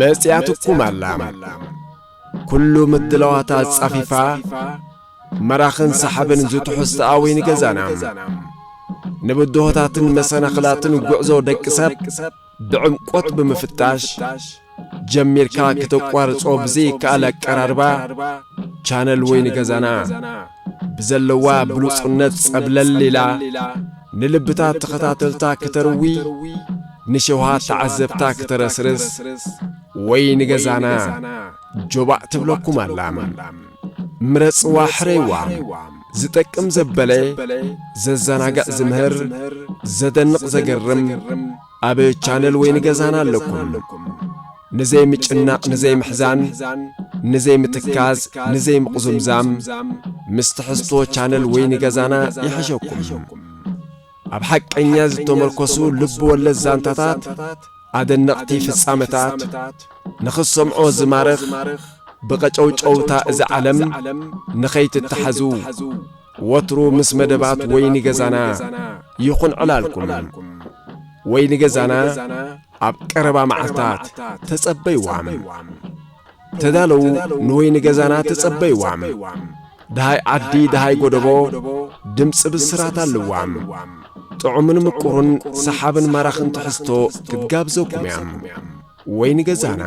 መጽያትኩም አላም ኩሉ ምድለዋታት ጻፊፋ መራኽን ሰሓብን ዝትሑስ ተኣወይን ገዛና ንብድሆታትን መሰናኽላትን ጉዕዞ ደቂ ሰብ ብዕምቆት ብምፍታሽ ጀሚርካ ከተቋርጾ ብዘይከኣል አቀራርባ ቻነል ወይን ገዛና ብዘለዋ ብሉጽነት ጸብለል ኢላ ንልብታት ተኸታተልታ ከተርዊ ንሸውሃት ተዓዘብታ ከተረስርስ ወይን ገዛና ጆባእ ትብለኩም አላም ምረጽዋ ሕረይዋ ዝጠቅም ዘበለ ዘዘናጋዕ ዝምህር ዘደንቕ ዘገርም አብ ቻነል ወይን ገዛና አለኩም ንዘይ ምጭናቕ ንዘይ ምሕዛን ንዘይ ምትካዝ ንዘይ ምቕዙምዛም ምስትሕዝቶ ቻነል ወይን ገዛና ይሕሸኩም ኣብ ሓቀኛ ዝተመርኮሱ ልብ ወለድ ዛንታታት ኣደነቕቲ ፍጻመታት ንኽሰምዖ ዝማርኽ بقጨውጨውታ እዚ ዓለም ንኸይትተሓዙ ወትሩ ምስ መደባት ወይኒ ገዛና ይኹን ዕላልኩም ወይኒ ገዛና ኣብ ቀረባ መዓልታት ተጸበይዋም ተዳለው ንወይኒ ገዛና ተጸበይዋም ደሃይ ዓዲ ደሃይ ጎደቦ ድምፂ ብስራት ኣለዋም ጥዑምን ምቁርን ሰሓብን ማራኽን ትሕዝቶ ክትጋብዘኩም እያም ወይኒ ገዛና